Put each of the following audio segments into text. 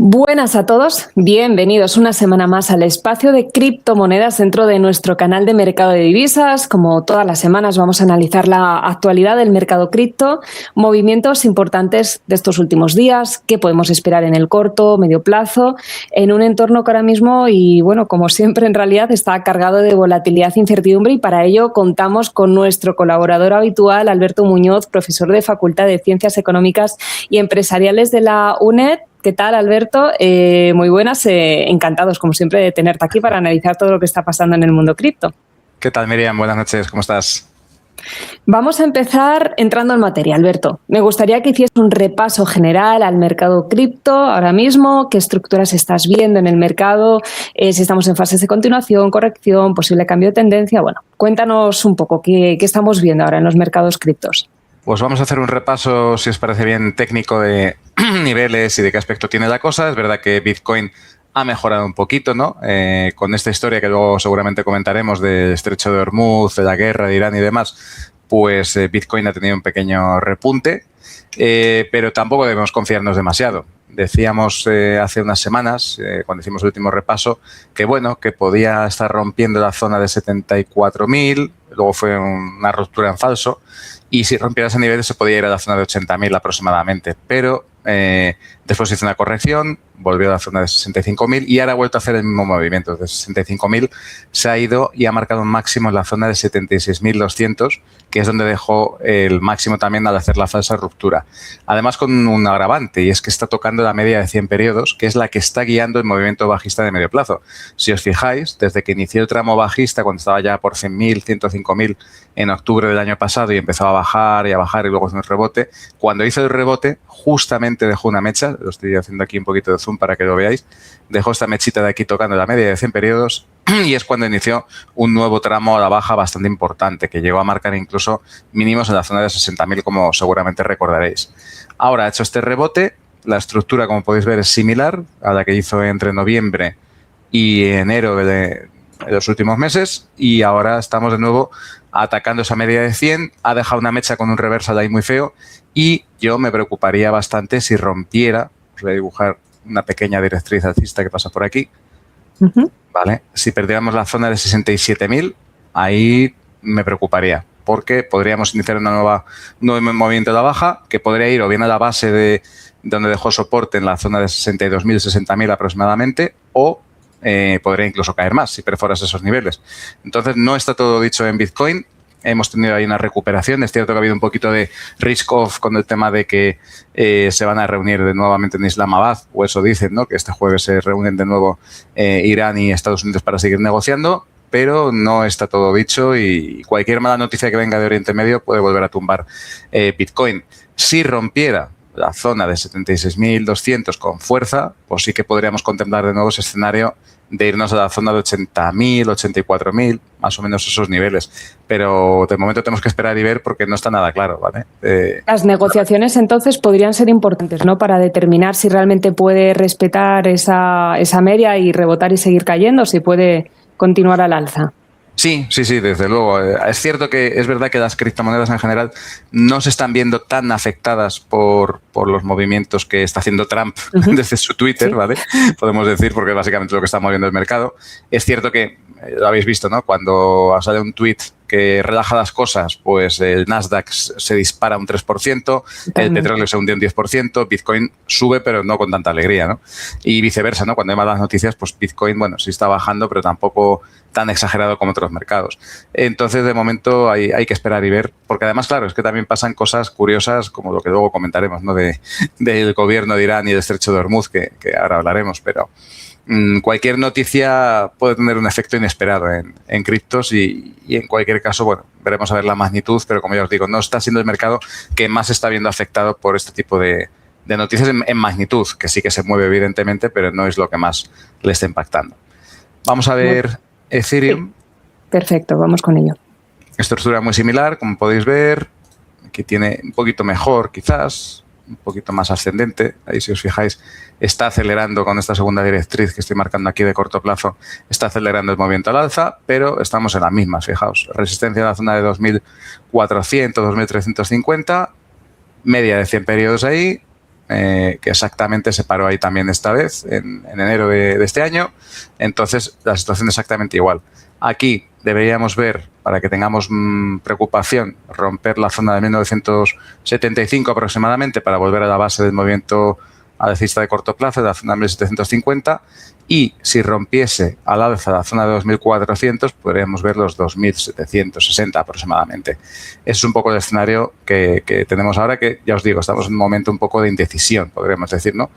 Buenas a todos, bienvenidos una semana más al espacio de criptomonedas dentro de nuestro canal de mercado de divisas. Como todas las semanas vamos a analizar la actualidad del mercado cripto, movimientos importantes de estos últimos días, qué podemos esperar en el corto, medio plazo, en un entorno que ahora mismo, y bueno, como siempre en realidad está cargado de volatilidad e incertidumbre, y para ello contamos con nuestro colaborador habitual, Alberto Muñoz, profesor de Facultad de Ciencias Económicas y Empresariales de la UNED. ¿Qué tal, Alberto? Muy buenas, encantados como siempre de tenerte aquí para analizar todo lo que está pasando en el mundo cripto. ¿Qué tal, Miriam? Buenas noches, ¿cómo estás? Vamos a empezar entrando en materia, Alberto. Me gustaría que hicieras un repaso general al mercado cripto ahora mismo, qué estructuras estás viendo en el mercado, si estamos en fases de continuación, corrección, posible cambio de tendencia. Bueno, cuéntanos un poco qué estamos viendo ahora en los mercados criptos. Pues vamos a hacer un repaso, si os parece bien, técnico de niveles y de qué aspecto tiene la cosa. Es verdad que Bitcoin ha mejorado un poquito, ¿no? Con esta historia que luego seguramente comentaremos del Estrecho de Hormuz, de la guerra de Irán y demás, pues Bitcoin ha tenido un pequeño repunte, pero tampoco debemos confiarnos demasiado. Decíamos hace unas semanas, cuando hicimos el último repaso, que bueno, que podía estar rompiendo la zona de 74.000, luego fue una ruptura en falso, y si rompiera ese nivel se podía ir a la zona de 80.000 aproximadamente, pero después hizo una corrección, volvió a la zona de 65.000 y ahora ha vuelto a hacer el mismo movimiento. De 65.000 se ha ido y ha marcado un máximo en la zona de 76.200, que es donde dejó el máximo también al hacer la falsa ruptura. Además, con un agravante, y es que está tocando la media de 100 periodos, que es la que está guiando el movimiento bajista de medio plazo. Si os fijáis, desde que inició el tramo bajista, cuando estaba ya por 100.000, 105.000 en octubre del año pasado y empezó a bajar y luego hizo un rebote, cuando hizo el rebote, justamente dejó una mecha, lo estoy haciendo aquí un poquito de zoom para que lo veáis, dejó esta mechita de aquí tocando la media de 100 periodos y es cuando inició un nuevo tramo a la baja bastante importante, que llegó a marcar incluso mínimos en la zona de 60.000, como seguramente recordaréis. Ahora ha hecho este rebote, la estructura, como podéis ver, es similar a la que hizo entre noviembre y enero de los últimos meses, y ahora estamos de nuevo atacando esa media de 100, ha dejado una mecha con un reversal ahí muy feo, y yo me preocuparía bastante si rompiera, os voy a dibujar una pequeña directriz alcista que pasa por aquí, ¿vale? Si perdiéramos la zona de 67.000, ahí me preocuparía, porque podríamos iniciar un nuevo movimiento a la baja, que podría ir o bien a la base de donde dejó soporte en la zona de 62.000, 60.000 aproximadamente, o podría incluso caer más si perforas esos niveles. Entonces, no está todo dicho en Bitcoin. Hemos tenido ahí una recuperación. Es cierto que ha habido un poquito de risk-off con el tema de que se van a reunir de nuevamente en Islamabad, o eso dicen, ¿no? Que este jueves se reúnen de nuevo Irán y Estados Unidos para seguir negociando, pero no está todo dicho y cualquier mala noticia que venga de Oriente Medio puede volver a tumbar Bitcoin. Si rompiera la zona de 76.200 con fuerza, pues sí que podríamos contemplar de nuevo ese escenario de irnos a la zona de 80.000, 84.000, más o menos esos niveles. Pero de momento tenemos que esperar y ver porque no está nada claro, ¿vale? Las negociaciones entonces podrían ser importantes, ¿no? Para determinar si realmente puede respetar esa media y rebotar y seguir cayendo, si puede continuar al alza. Sí, desde luego. Es cierto que es verdad que las criptomonedas en general no se están viendo tan afectadas por los movimientos que está haciendo Trump desde su Twitter, ¿sí? ¿Vale? Podemos decir, porque es básicamente lo que está moviendo el mercado. Es cierto que, lo habéis visto, ¿no? Cuando sale un tweet que relaja las cosas, pues el Nasdaq se dispara un 3%, el petróleo se hunde un 10%, Bitcoin sube, pero no con tanta alegría, ¿no? Y viceversa, ¿no? Cuando hay malas noticias, pues Bitcoin, bueno, sí está bajando, pero tampoco tan exagerado como otros mercados. Entonces, de momento, hay que esperar y ver, porque además, claro, es que también pasan cosas curiosas, como lo que luego comentaremos, ¿no? Del gobierno de Irán y el Estrecho de Hormuz, que ahora hablaremos, pero cualquier noticia puede tener un efecto inesperado en criptos y en cualquier caso, bueno, veremos a ver la magnitud, pero como ya os digo, no está siendo el mercado que más se está viendo afectado por este tipo de noticias en magnitud, que sí que se mueve evidentemente, pero no es lo que más le está impactando. Vamos a ver Ethereum. Sí. Perfecto, vamos con ello. Estructura muy similar, como podéis ver, aquí tiene un poquito mejor quizás, un poquito más ascendente. Ahí, si os fijáis, está acelerando con esta segunda directriz que estoy marcando aquí de corto plazo, está acelerando el movimiento al alza, pero estamos en las mismas, fijaos. Resistencia en la zona de 2.400, 2.350, media de 100 periodos ahí, que exactamente se paró ahí también esta vez, en enero de este año. Entonces, la situación es exactamente igual. Aquí deberíamos ver, para que tengamos preocupación, romper la zona de 1975 aproximadamente para volver a la base del movimiento alcista de corto plazo, de la zona de 1750, y si rompiese al alza la zona de 2400, podríamos ver los 2760 aproximadamente. Ese es un poco el escenario que tenemos ahora, que ya os digo, estamos en un momento un poco de indecisión, podríamos decir, ¿no?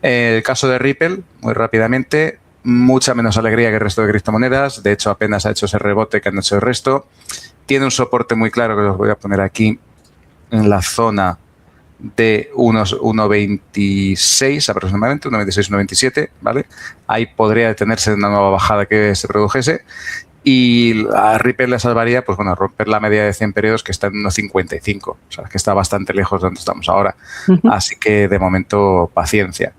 El caso de Ripple, muy rápidamente, mucha menos alegría que el resto de criptomonedas. De hecho, apenas ha hecho ese rebote que han hecho el resto. Tiene un soporte muy claro que os voy a poner aquí en la zona de unos 1,26 aproximadamente, 1,26, 1,27, ¿vale? Ahí podría detenerse una nueva bajada que se produjese. Y a Ripple le salvaría, pues bueno, romper la media de 100 periodos que está en 1,55. O sea, que está bastante lejos de donde estamos ahora. Así que, de momento, paciencia.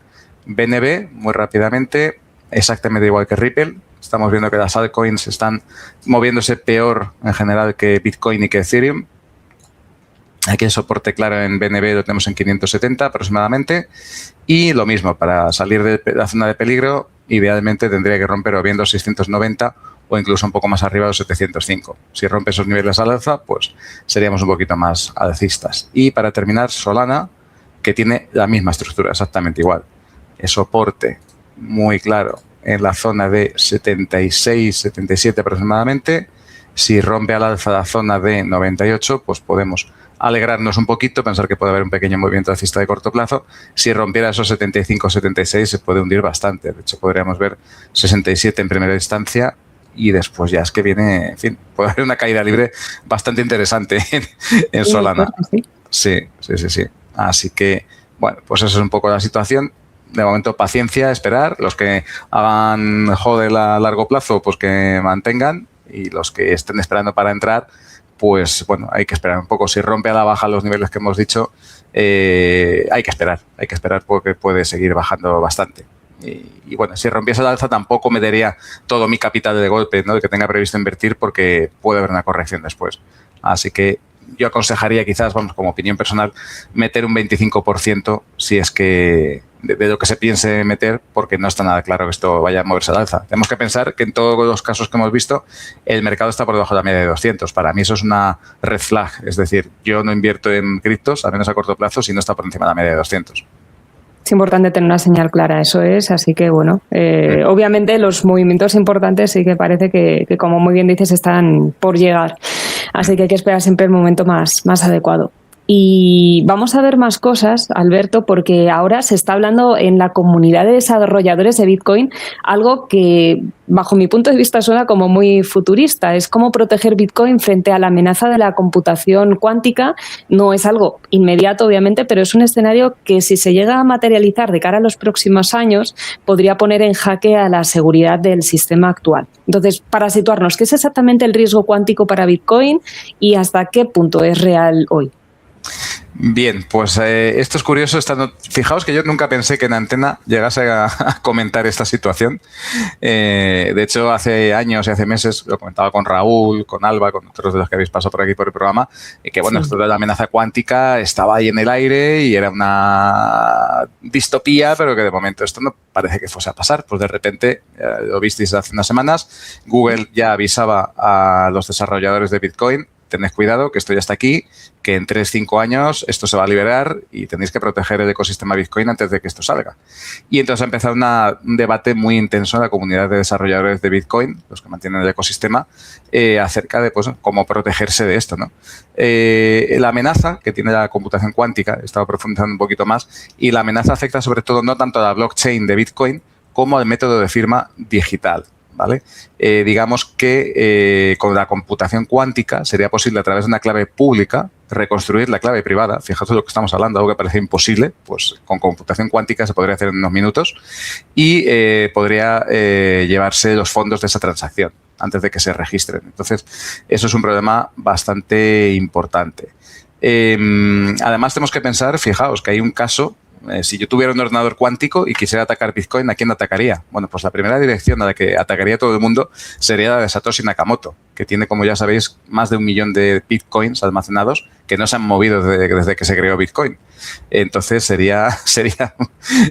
BNB, muy rápidamente, exactamente igual que Ripple. Estamos viendo que las altcoins están moviéndose peor en general que Bitcoin y que Ethereum. Aquí el soporte claro en BNB lo tenemos en 570 aproximadamente. Y lo mismo, para salir de la zona de peligro, idealmente tendría que romper o bien los 690 o incluso un poco más arriba de los 705. Si rompe esos niveles al alza, pues seríamos un poquito más alcistas. Y para terminar, Solana, que tiene la misma estructura, exactamente igual. El soporte muy claro en la zona de 76, 77 aproximadamente. Si rompe al alza la zona de 98, pues podemos alegrarnos un poquito, pensar que puede haber un pequeño movimiento alcista de corto plazo. Si rompiera esos 75, 76, se puede hundir bastante. De hecho, podríamos ver 67 en primera instancia y después ya es que viene, en fin, puede haber una caída libre bastante interesante en Solana. Sí. Así que, bueno, pues esa es un poco la situación. De momento, paciencia, esperar. Los que hagan hodl a largo plazo, pues que mantengan. Y los que estén esperando para entrar, pues bueno, hay que esperar un poco. Si rompe a la baja los niveles que hemos dicho, hay que esperar porque puede seguir bajando bastante. Y bueno, si rompiese la alza tampoco metería todo mi capital de golpe, ¿no?, que tenga previsto invertir, porque puede haber una corrección después. Así que yo aconsejaría quizás, vamos, como opinión personal, meter un 25% si es que de lo que se piense meter, porque no está nada claro que esto vaya a moverse al alza. Tenemos que pensar que en todos los casos que hemos visto, el mercado está por debajo de la media de 200. Para mí eso es una red flag. Es decir, yo no invierto en criptos, al menos a corto plazo, si no está por encima de la media de 200. Es importante tener una señal clara, eso es, así que bueno, obviamente los movimientos importantes sí que parece que como muy bien dices, están por llegar, así que hay que esperar siempre el momento más adecuado. Y vamos a ver más cosas, Alberto, porque ahora se está hablando en la comunidad de desarrolladores de Bitcoin algo que, bajo mi punto de vista, suena como muy futurista. Es cómo proteger Bitcoin frente a la amenaza de la computación cuántica. No es algo inmediato, obviamente, pero es un escenario que, si se llega a materializar de cara a los próximos años, podría poner en jaque a la seguridad del sistema actual. Entonces, para situarnos, ¿qué es exactamente el riesgo cuántico para Bitcoin y hasta qué punto es real hoy? Bien, pues esto es curioso. Fijaos que yo nunca pensé que en Antena llegase a comentar esta situación. De hecho, hace años y hace meses lo comentaba con Raúl, con Alba, con otros de los que habéis pasado por aquí por el programa, que bueno, esto de la amenaza cuántica estaba ahí en el aire y era una distopía, pero que de momento esto no parece que fuese a pasar. Pues de repente, lo visteis hace unas semanas, Google ya avisaba a los desarrolladores de Bitcoin: tened cuidado, que esto ya está aquí, que en 3-5 años esto se va a liberar y tenéis que proteger el ecosistema Bitcoin antes de que esto salga. Y entonces ha empezado un debate muy intenso en la comunidad de desarrolladores de Bitcoin, los que mantienen el ecosistema, acerca de pues, cómo protegerse de esto, ¿no? La amenaza que tiene la computación cuántica, he estado profundizando un poquito más, y la amenaza afecta sobre todo no tanto a la blockchain de Bitcoin como al método de firma digital, ¿vale? Digamos que con la computación cuántica sería posible, a través de una clave pública, reconstruir la clave privada. Fijaos de lo que estamos hablando, algo que parece imposible, pues con computación cuántica se podría hacer en unos minutos y podría llevarse los fondos de esa transacción antes de que se registren. Entonces, eso es un problema bastante importante. Además, tenemos que pensar, fijaos, que hay un caso. Si yo tuviera un ordenador cuántico y quisiera atacar Bitcoin, ¿a quién atacaría? Bueno, pues la primera dirección a la que atacaría todo el mundo sería la de Satoshi Nakamoto, que tiene, como ya sabéis, más de 1 millón de Bitcoins almacenados que no se han movido desde que se creó Bitcoin. Entonces sería,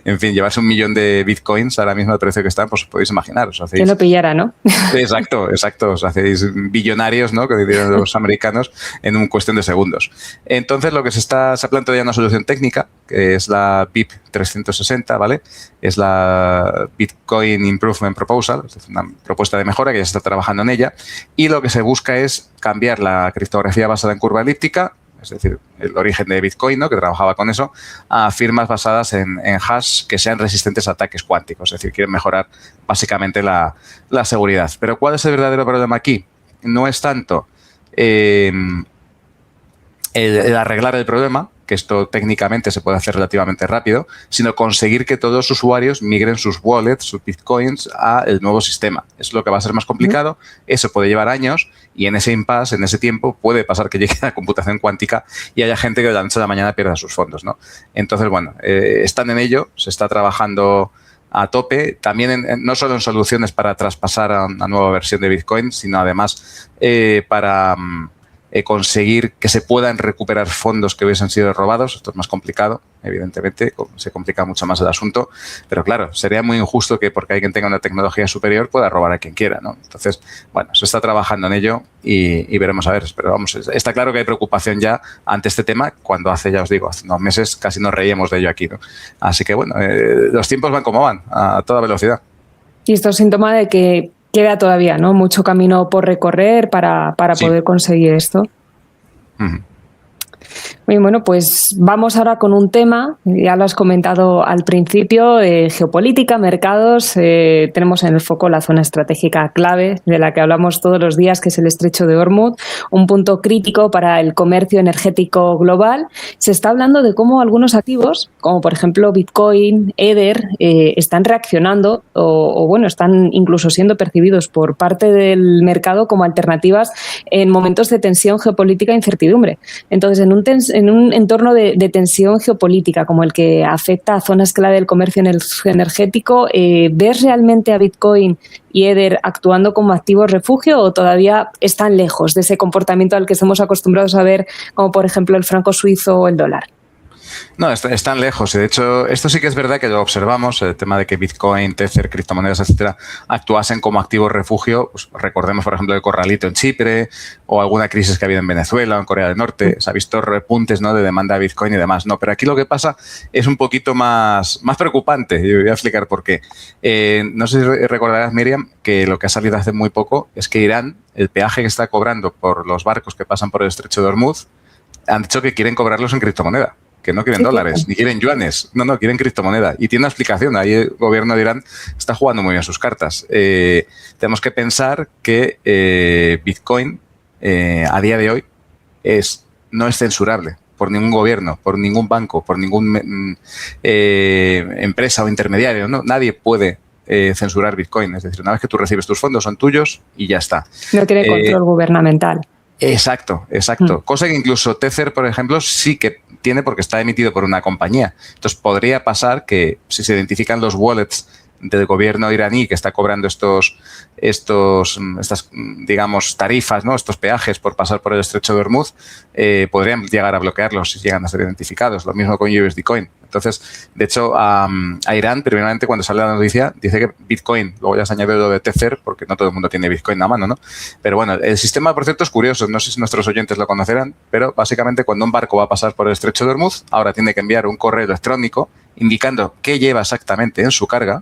en fin, llevarse 1 millón de bitcoins ahora mismo al precio que están, pues podéis imaginar. Os hacéis... Que lo pillara, ¿no? Exacto. Os hacéis billonarios, ¿no? Que dirían los americanos, en cuestión de segundos. Entonces, lo que se ha planteado ya una solución técnica, que es la BIP 360, ¿vale? Es la Bitcoin Improvement Proposal, es una propuesta de mejora que ya se está trabajando en ella, y lo que se busca es cambiar la criptografía basada en curva elíptica, es decir, el origen de Bitcoin, ¿no? Que trabajaba con eso, a firmas basadas en hash que sean resistentes a ataques cuánticos. Es decir, quieren mejorar básicamente la seguridad. Pero ¿cuál es el verdadero problema aquí? No es tanto el arreglar el problema, que esto técnicamente se puede hacer relativamente rápido, sino conseguir que todos los usuarios migren sus wallets, sus bitcoins, al nuevo sistema. Es lo que va a ser más complicado, eso puede llevar años, y en ese impasse, en ese tiempo, puede pasar que llegue la computación cuántica y haya gente que de la noche a la mañana pierda sus fondos, ¿no? Entonces, bueno, están en ello, se está trabajando a tope, también no solo en soluciones para traspasar a una nueva versión de Bitcoin, sino además para conseguir que se puedan recuperar fondos que hubiesen sido robados. Esto es más complicado, evidentemente, se complica mucho más el asunto, pero claro, sería muy injusto que porque alguien tenga una tecnología superior pueda robar a quien quiera, ¿no? Entonces, bueno, se está trabajando en ello y veremos a ver, pero vamos, está claro que hay preocupación ya ante este tema, cuando hace, ya os digo, hace unos meses casi nos reíamos de ello aquí, ¿no? Así que bueno, los tiempos van como van, a toda velocidad. Y esto es síntoma de que queda todavía, ¿no? Mucho camino por recorrer para sí, poder conseguir esto. Uh-huh. Muy bueno, pues vamos ahora con un tema, ya lo has comentado al principio, geopolítica, mercados. Tenemos en el foco la zona estratégica clave de la que hablamos todos los días, que es el Estrecho de Hormuz, un punto crítico para el comercio energético global. Se está hablando de cómo algunos activos, como por ejemplo Bitcoin, Ether, están reaccionando o bueno, están incluso siendo percibidos por parte del mercado como alternativas en momentos de tensión geopolítica e incertidumbre. Entonces, en un entorno de tensión geopolítica como el que afecta a zonas clave del comercio energético, ¿ves realmente a Bitcoin y Ether actuando como activos refugio o todavía están lejos de ese comportamiento al que estamos acostumbrados a ver, como por ejemplo el franco suizo o el dólar? No, están lejos. De hecho, esto sí que es verdad que lo observamos, el tema de que Bitcoin, Tether, criptomonedas, etcétera, actuasen como activos refugio. Pues recordemos, por ejemplo, el corralito en Chipre o alguna crisis que ha habido en Venezuela o en Corea del Norte. Se ha visto repuntes, ¿no?, de demanda de Bitcoin y demás. No, pero aquí lo que pasa es un poquito más preocupante. Y voy a explicar por qué. No sé si recordarás, Miriam, que lo que ha salido hace muy poco es que Irán, el peaje que está cobrando por los barcos que pasan por el Estrecho de Hormuz, han dicho que quieren cobrarlos en criptomoneda. Que no quieren dólares, ni quieren yuanes, no, quieren criptomoneda. Y tiene una explicación, ahí el gobierno de Irán está jugando muy bien sus cartas. Tenemos que pensar que Bitcoin a día de hoy no es censurable por ningún gobierno, por ningún banco, por ninguna empresa o intermediario, ¿no? Nadie puede censurar Bitcoin. Es decir, una vez que tú recibes tus fondos, son tuyos y ya está. No tiene control gubernamental. Exacto. Cosa que incluso Tether, por ejemplo, sí que tiene porque está emitido por una compañía. Entonces, podría pasar que si se identifican los wallets del gobierno iraní que está cobrando estas, digamos, tarifas, ¿no?, estos peajes por pasar por el Estrecho de Hormuz, podrían llegar a bloquearlos si llegan a ser identificados. Lo mismo con USD Coin. Entonces, de hecho, a Irán, primeramente, cuando sale la noticia, dice que Bitcoin, luego ya se añade lo de Tether, porque no todo el mundo tiene Bitcoin a mano, ¿no? Pero bueno, el sistema, por cierto, es curioso. No sé si nuestros oyentes lo conocerán, pero básicamente cuando un barco va a pasar por el Estrecho de Hormuz, ahora tiene que enviar un correo electrónico indicando qué lleva exactamente en su carga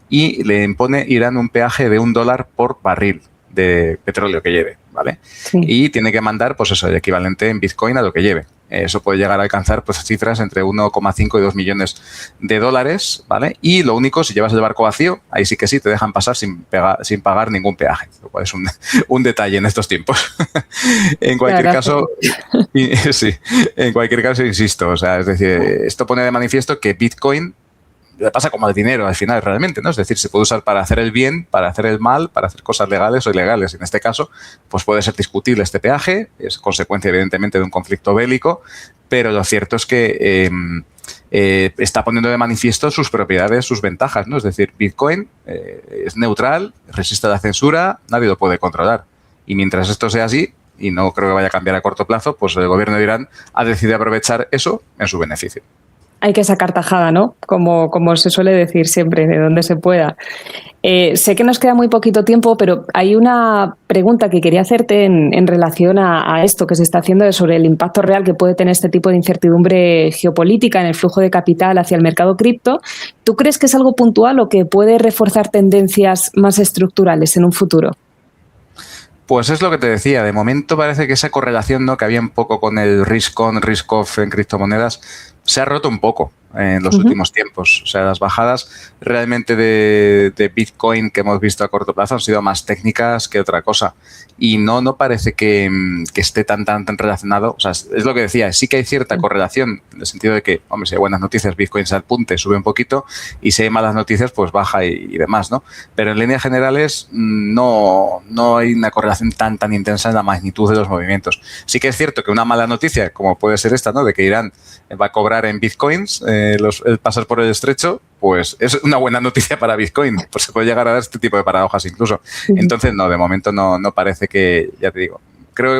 y le impone Irán un peaje de $1 por barril de petróleo que lleve, ¿vale? Sí. Y tiene que mandar, pues eso, el equivalente en Bitcoin a lo que lleve. Eso puede llegar a alcanzar, pues, cifras entre 1,5 y 2 millones de dólares, ¿vale? Y lo único, si llevas el barco vacío, ahí sí que sí, te dejan pasar sin pagar ningún peaje, lo cual es un detalle en estos tiempos. En cualquier caso, sí, en cualquier caso, insisto, o sea, es decir, esto pone de manifiesto que Bitcoin pasa como el dinero al final realmente, ¿no? Es decir, se puede usar para hacer el bien, para hacer el mal, para hacer cosas legales o ilegales. En este caso, pues puede ser discutible este peaje, es consecuencia evidentemente de un conflicto bélico, pero lo cierto es que está poniendo de manifiesto sus propiedades, sus ventajas, ¿no? Es decir, Bitcoin es neutral, resiste a la censura, nadie lo puede controlar. Y mientras esto sea así, y no creo que vaya a cambiar a corto plazo, pues el gobierno de Irán ha decidido aprovechar eso en su beneficio. Hay que sacar tajada, ¿no? Como se suele decir siempre, de donde se pueda. Sé que nos queda muy poquito tiempo, pero hay una pregunta que quería hacerte en relación a esto que se está haciendo sobre el impacto real que puede tener este tipo de incertidumbre geopolítica en el flujo de capital hacia el mercado cripto. ¿Tú crees que es algo puntual o que puede reforzar tendencias más estructurales en un futuro? Pues es lo que te decía, de momento parece que esa correlación, ¿no?, que había un poco con el risk on, risk off en criptomonedas se ha roto un poco en los últimos tiempos. O sea, las bajadas realmente de Bitcoin que hemos visto a corto plazo han sido más técnicas que otra cosa. Y no parece que esté tan relacionado. O sea, es lo que decía, sí que hay cierta correlación en el sentido de que, hombre, si hay buenas noticias, Bitcoin se apunte, sube un poquito, y si hay malas noticias, pues baja y demás, ¿no? Pero en líneas generales no hay una correlación tan intensa en la magnitud de los movimientos. Sí que es cierto que una mala noticia, como puede ser esta, ¿no?, de que Irán va a cobrar en Bitcoins el pasar por el estrecho, pues es una buena noticia para Bitcoin. Pues se puede llegar a dar este tipo de paradojas incluso. Entonces, no, de momento no parece que, ya te digo,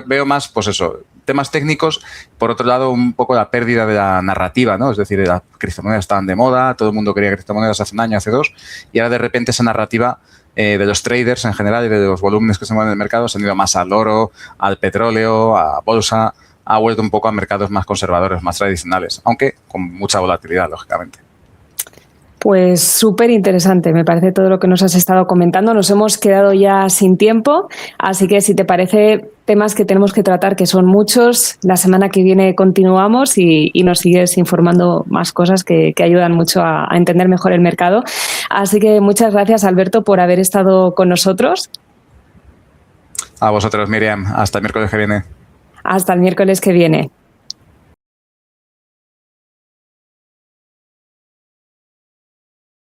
veo más, pues eso, temas técnicos. Por otro lado, un poco la pérdida de la narrativa, ¿no? Es decir, las criptomonedas estaban de moda, todo el mundo quería criptomonedas hace un año, hace dos, y ahora de repente esa narrativa de los traders en general y de los volúmenes que se mueven en el mercado se han ido más al oro, al petróleo, a bolsa. Ha vuelto un poco a mercados más conservadores, más tradicionales, aunque con mucha volatilidad, lógicamente. Pues súper interesante, me parece todo lo que nos has estado comentando. Nos hemos quedado ya sin tiempo, así que si te parece, temas que tenemos que tratar, que son muchos, la semana que viene continuamos y nos sigues informando más cosas que ayudan mucho a entender mejor el mercado. Así que muchas gracias, Alberto, por haber estado con nosotros. A vosotros, Miriam. Hasta el miércoles que viene. Hasta el miércoles que viene.